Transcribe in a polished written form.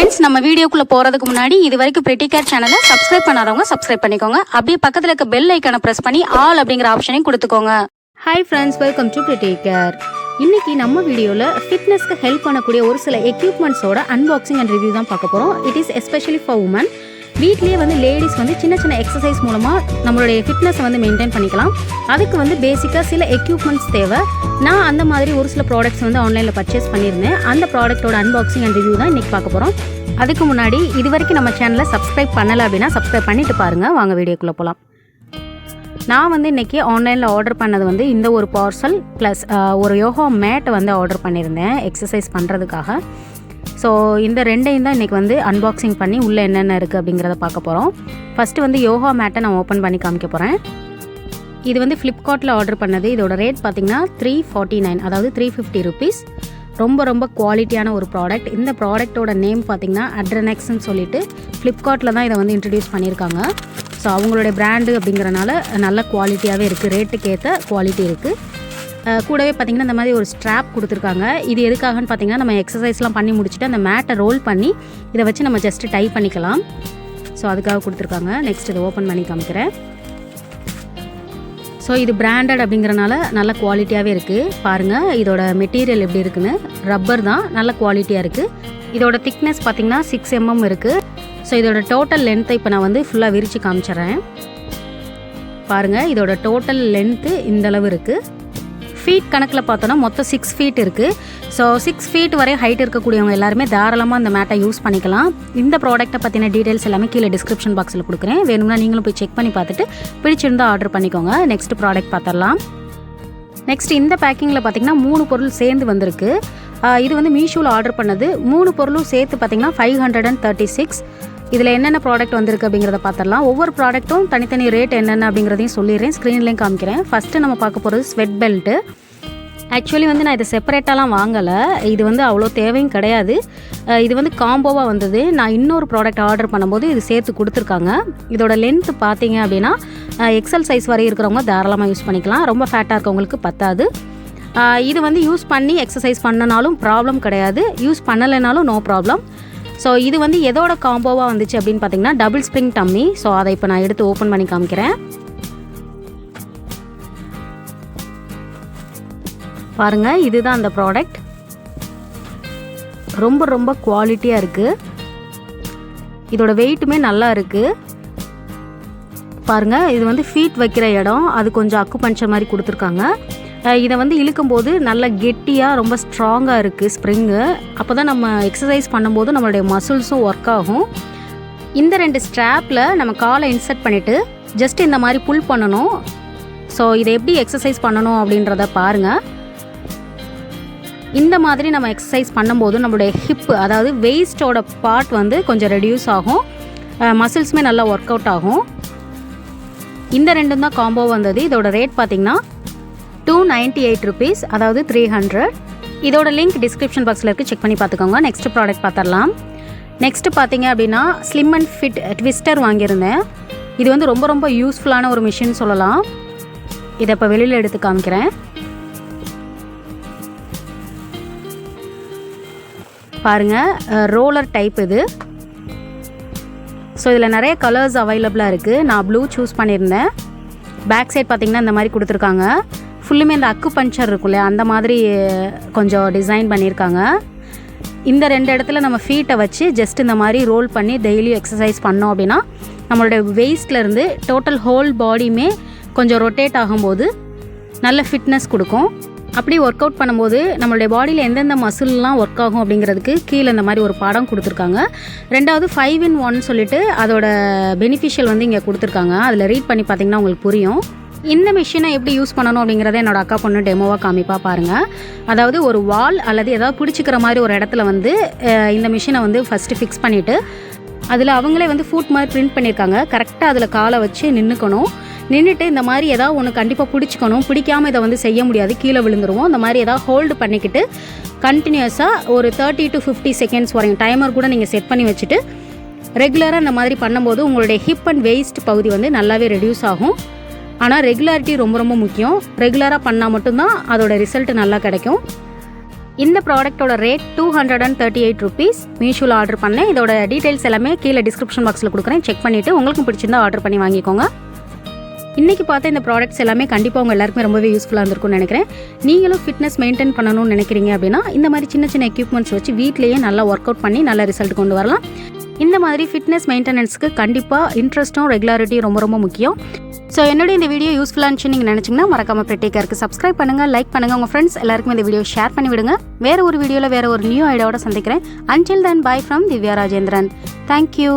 Friends, நம்ம வீடியோக்குள்ளே போகிறதுக்கு முன்னாடி இது வரைக்கும் பிரிட்டிகேர் சேனலை சப்ஸ்கிரைப் பண்ணாதவங்க சப்ஸ்கிரைப் பண்ணிக்கோங்க. அப்படியே பக்கத்தில் இருக்க பெல் ஐக்கானை ப்ரெஸ் பண்ணி ஆல் அப்படிங்கிற ஆப்ஷனையும் கொடுத்துக்கோங்க. Hi friends, welcome to Prettycare. இன்னைக்கு நம்ம வீடியோவில் ஃபிட்னஸ்க்கு ஹெல்ப் பண்ணக்கூடிய ஒரு சில எக்யூப்மெண்ட்ஸோட அன்பாக்சிங் அண்ட் ரிவ்யூ தான் பார்க்க போகிறோம். It is especially for women. வீட்லேயே லேடிஸ் சின்ன சின்ன எக்ஸசைஸ் மூலமாக நம்மளுடைய ஃபிட்னஸை மெயின்டைன் பண்ணிக்கலாம். அதுக்கு பேசிக்காக சில எக்யூப்மெண்ட்ஸ் தேவை. நான் அந்த மாதிரி ஒரு சில ப்ராடக்ட்ஸ் ஆன்லைனில் பர்ச்சேஸ் பண்ணியிருந்தேன். அந்த ப்ராடக்ட்டோட அன்பாக்சிங் அண்ட் ரிவ்யூ தான் இன்றைக்கி பார்க்க போகிறோம். அதுக்கு முன்னாடி இது வரைக்கும் நம்ம சேனலை சப்ஸ்கிரைப் பண்ணலை அப்படின்னா சப்ஸ்கிரைப் பண்ணிட்டு பாருங்கள். வாங்க வீடியோக்குள்ளே போகலாம். நான் இன்றைக்கி ஆன்லைனில் ஆர்டர் பண்ணது இந்த ஒரு பார்சல் ப்ளஸ் ஒரு யோகா மேட்டை ஆர்டர் பண்ணியிருந்தேன் எக்ஸசைஸ் பண்ணுறதுக்காக. ஸோ இந்த ரெண்டையும் தான் இன்றைக்கி அன்பாக்சிங் பண்ணி உள்ளே என்னென்ன இருக்குது அப்படிங்கிறத பார்க்க போகிறோம். ஃபஸ்ட்டு யோகா மேட்டை நான் ஓப்பன் பண்ணி காமிக்க போகிறேன். இது ஃப்ளிப்கார்ட்டில் ஆர்டர் பண்ணது. இதோட ரேட் பார்த்திங்கன்னா 349, அதாவது 350 ருபீஸ். ரொம்ப குவாலிட்டியான ஒரு ப்ராடக்ட். இந்த ப்ராடக்ட்டோட நேம் பார்த்திங்கன்னா Adrenexன்னு சொல்லிட்டு ஃப்ளிப்கார்ட்டில் தான் இதை இன்ட்ரடியூஸ் பண்ணியிருக்காங்க. ஸோ அவங்களுடைய பிராண்டு அப்படிங்கிறனால நல்ல குவாலிட்டியாகவே இருக்குது, ரேட்டுக்கு ஏற்ற குவாலிட்டி இருக்குது. கூடவே பார்த்திங்கன்னா இந்த மாதிரி ஒரு ஸ்ட்ராப் கொடுத்துருக்காங்க. இது எதுக்காகன்னு பார்த்திங்கன்னா நம்ம எக்ஸசைஸ்லாம் பண்ணி முடிச்சுட்டு அந்த மேட்டை ரோல் பண்ணி இதை வச்சு நம்ம ஜஸ்ட்டு டை பண்ணிக்கலாம். ஸோ அதுக்காக கொடுத்துருக்காங்க. நெக்ஸ்ட் இதை ஓப்பன் பண்ணி காமிக்கிறேன். ஸோ இது பிராண்டட் அப்படிங்கிறனால நல்ல குவாலிட்டியாகவே இருக்குது. பாருங்கள் இதோட மெட்டீரியல் எப்படி இருக்குன்னு. ரப்பர் தான், நல்ல குவாலிட்டியாக இருக்குது. இதோட திக்னஸ் பார்த்திங்கன்னா 6 mm இருக்குது. ஸோ இதோட டோட்டல் லென்த்தை இப்போ நான் ஃபுல்லாக விரித்து காமிச்சிட்றேன். பாருங்கள் இதோட டோட்டல் லென்த்து இந்தளவு இருக்குது. ஃபீட் கணக்கில் பார்த்தோன்னா மொத்தம் 6 feet இருக்குது. ஸோ 6 feet வரை ஹைட் இருக்கக்கூடியவங்க எல்லாருமே தாராளமாக இந்த மேட்டை யூஸ் பண்ணிக்கலாம். இந்த ப்ராடக்ட்டை பற்றின டீட்டெயில்ஸ் எல்லாமே கீழே டிஸ்கிரிப்ஷன் பாக்ஸில் கொடுக்குறேன். வேணும்னா நீங்களும் போய் செக் பண்ணி பார்த்துட்டு பிடிச்சிருந்தால் ஆர்டர் பண்ணிக்கோங்க. நெக்ஸ்ட் ப்ராடக்ட் பார்த்துடலாம். நெக்ஸ்ட் இந்த பேக்கிங்கில் பார்த்திங்கன்னா 3 பொருள் சேர்ந்து வந்திருக்கு. இது மீஷோவில் ஆர்டர் பண்ணது. 3 பொருளும் சேர்த்து பார்த்திங்கன்னா 536. இதில் என்னென்ன ப்ராடக்ட் வந்திருக்கு அப்படிங்கிறத பார்த்துடலாம். ஒவ்வொரு ப்ராடக்ட்டும் தனித்தனி ரேட் என்னென்ன அப்படிங்கிறதையும் சொல்லிடுறேன், ஸ்க்ரீன்லேயும் காமிக்கிறேன். ஃபஸ்ட்டு நம்ம பார்க்க போகிறது ஸ்வெட் பெல்ட்டு. ஆக்சுவலி நான் இதை செப்பரேட்டாலாம் வாங்கலை. இது அவ்வளோ தேவையும் கிடையாது. இது காம்போவாக வந்தது. நான் இன்னொரு ப்ராடக்ட் ஆர்டர் பண்ணும்போது இது சேர்த்து கொடுத்துருக்காங்க. இதோட லென்த்து பார்த்தீங்க அப்படின்னா எக்ஸல் சைஸ் வரை இருக்கிறவங்க தாராளமாக யூஸ் பண்ணிக்கலாம். ரொம்ப ஃபேட்டாக இருக்கவங்களுக்கு பத்தாது. இது யூஸ் பண்ணி எக்ஸசைஸ் பண்ணனாலும் ப்ராப்ளம் கிடையாது, யூஸ் பண்ணலைனாலும் நோ ப்ராப்ளம். ஸோ இது எதோட காம்போவாக வந்துச்சு அப்படின்னு பார்த்தீங்கன்னா டபுள் ஸ்ப்ரிங் டம்மி. ஸோ அதை இப்போ நான் எடுத்து ஓப்பன் பண்ணி காமிக்கிறேன். பாருங்கள் இதுதான் அந்த ப்ராடக்ட். ரொம்ப குவாலிட்டியாக இருக்குது. இதோட வெயிட்டுமே நல்லா இருக்குது. பாருங்கள் இது ஃபீட் வைக்கிற இடம், அது கொஞ்சம் அக்கு பஞ்சர் மாதிரி கொடுத்துருக்காங்க. இதை இழுக்கும்போது நல்லா கெட்டியாக ரொம்ப ஸ்ட்ராங்காக இருக்குது ஸ்ப்ரிங்கு. அப்போ தான் நம்ம எக்ஸசைஸ் பண்ணும்போது நம்மளுடைய மசில்ஸும் ஒர்க் ஆகும். இந்த 2 ஸ்ட்ராப்பில் நம்ம காலை இன்சர்ட் பண்ணிவிட்டு ஜஸ்ட் இந்த மாதிரி புல் பண்ணணும். ஸோ இதை எப்படி எக்ஸசைஸ் பண்ணணும் அப்படின்றத பாருங்கள். இந்த மாதிரி நம்ம எக்ஸசைஸ் பண்ணும்போது நம்மளுடைய ஹிப்பு, அதாவது வெயிஸ்டோட பார்ட் கொஞ்சம் ரெடியூஸ் ஆகும், மசில்ஸுமே நல்லா ஒர்க் அவுட் ஆகும். இந்த 2 தான் காம்போ வந்தது. இதோட ரேட் பார்த்திங்கன்னா 298 ருபீஸ், அதாவது 300. இதோட லிங்க் டிஸ்கிரிப்ஷன் பாக்ஸில் இருக்குது, செக் பண்ணி பார்த்துக்கோங்க. நெக்ஸ்ட் ப்ராடக்ட் பார்த்துடலாம். நெக்ஸ்ட்டு பார்த்தீங்க அப்படின்னா ஸ்லிம் அண்ட் ஃபிட் ட்விஸ்டர் வாங்கியிருந்தேன். இது ரொம்ப யூஸ்ஃபுல்லான ஒரு மிஷின் சொல்லலாம். இதை இப்போ வெளியில் எடுத்து காமிக்கிறேன். பாருங்கள் ரோலர் டைப் இது. ஸோ இதில் நிறைய கலர்ஸ் அவைலபிளாக இருக்குது. நான் ப்ளூ சூஸ் பண்ணியிருந்தேன். பேக் சைட் பார்த்திங்கன்னா இந்த மாதிரி கொடுத்துருக்காங்க. ஃபுல்லுமே இந்த அக்கு பஞ்சர் இருக்குல்ல, அந்த மாதிரி கொஞ்சம் டிசைன் பண்ணியிருக்காங்க. இந்த 2 இடத்துல நம்ம ஃபீட்டை வச்சு ஜஸ்ட் இந்த மாதிரி ரோல் பண்ணி டெய்லி எக்ஸசைஸ் பண்ணோம் அப்படின்னா நம்மளுடைய வெயிஸ்ட்லேருந்து டோட்டல் ஹோல் பாடியுமே கொஞ்சம் ரொட்டேட் ஆகும்போது நல்ல ஃபிட்னஸ் கொடுக்கும். அப்படி ஒர்க் அவுட் பண்ணும்போது நம்மளுடைய பாடியில் எந்தெந்த மசில்லாம் ஒர்க் ஆகும் அப்படிங்கிறதுக்கு கீழே இந்த மாதிரி ஒரு படம் கொடுத்துருக்காங்க. ரெண்டாவது 5 in 1 சொல்லிட்டு அதோட பெனிஃபிஷியல் இங்கே கொடுத்துருக்காங்க. அதில் ரீட் பண்ணி பார்த்திங்கன்னா உங்களுக்கு புரியும். இந்த மிஷினை எப்படி யூஸ் பண்ணணும் அப்படிங்கிறத என்னோட அக்கா பொண்ணு டெமோவாக காமிப்பா பாருங்கள். அதாவது ஒரு வால் அல்லது ஏதாவது பிடிச்சிக்கிற மாதிரி ஒரு இடத்துல இந்த மிஷினை ஃபஸ்ட்டு ஃபிக்ஸ் பண்ணிவிட்டு அதில் அவங்களே ஃபுட் மாதிரி பிரிண்ட் பண்ணியிருக்காங்க. கரெக்டாக அதில் காலை வச்சு நின்றுக்கணும். நின்றுட்டு இந்த மாதிரி ஏதாவது ஒன்று கண்டிப்பாக பிடிச்சிக்கணும். பிடிக்காமல் இதை செய்ய முடியாது, கீழே விழுந்துருவோம். இந்த மாதிரி ஏதாவது ஹோல்டு பண்ணிக்கிட்டு கண்டினியூஸாக ஒரு 30 to 50 seconds வரையும் டைமர் கூட நீங்கள் செட் பண்ணி வச்சுட்டு ரெகுலராக இந்த மாதிரி பண்ணும்போது உங்களுடைய ஹிப் அண்ட் வெயிஸ்ட் பகுதி நல்லாவே ரெடியூஸ் ஆகும். ஆனால் ரெகுலாரிட்டி ரொம்ப முக்கியம். ரெகுலராக பண்ணால் மட்டும்தான் அதோட ரிசல்ட் நல்லா கிடைக்கும். இந்த ப்ராடக்ட்டோட ரேட் 238 ருபீஸ். மீஷோவில் ஆர்டர் பண்ணேன். இதோட டீட்டெயில்ஸ் எல்லாமே கீழே டிஸ்கிரிப்ஷன் பாக்ஸில் கொடுக்குறேன். செக் பண்ணிவிட்டு உங்களுக்கும் பிடிச்சிருந்தா ஆர்டர் பண்ணி வாங்கிக்கோங்க. இன்றைக்கி பார்த்த இந்த ப்ராடக்ட்ஸ் எல்லாமே கண்டிப்பாக உங்கள் எல்லாருக்குமே ரொம்பவே யூஸ்ஃபுல்லாக இருந்திருக்கும்னு நினைக்கிறேன். நீங்களும் ஃபிட்னஸ் மெயின்டைன் பண்ணணும்னு நினைக்கிறீங்க அப்படின்னா இந்த மாதிரி சின்ன சின்ன எக்யூப்மெண்ட்ஸ் வச்சு வீட்லேயே நல்லா ஒர்க் அவுட் பண்ணி நல்ல ரிசல்ட் கொண்டு வரலாம். இந்த மாதிரி ஃபிட்னஸ் மெயின்டெனன்ஸ்க்கு கண்டிப்பாக இன்ட்ரெஸ்ட்டும் ரெகுலாரிட்டி ரொம்ப ரொம்ப முக்கியம். ஸோ என்னோட இந்த வீடியோ யூஸ்ஃபுல்லாக இருந்துச்சு நீங்கள் நினச்சிங்கன்னா மறக்காமல் ப்ரெட்டிகாருக்கு சப்ஸ்கிரைப் பண்ணுங்கள், லைக் பண்ணுங்கள், உங்கள் ஃப்ரெண்ட்ஸ் எல்லாருக்குமே இந்த வீடியோ ஷேர் பண்ணி விடுங்க. வேறு ஒரு வீடியோவில் வேறு ஒரு நியூ ஐடியாவோட சந்திக்கிறேன். Until then, bye from Divya Rajendran. Thank you.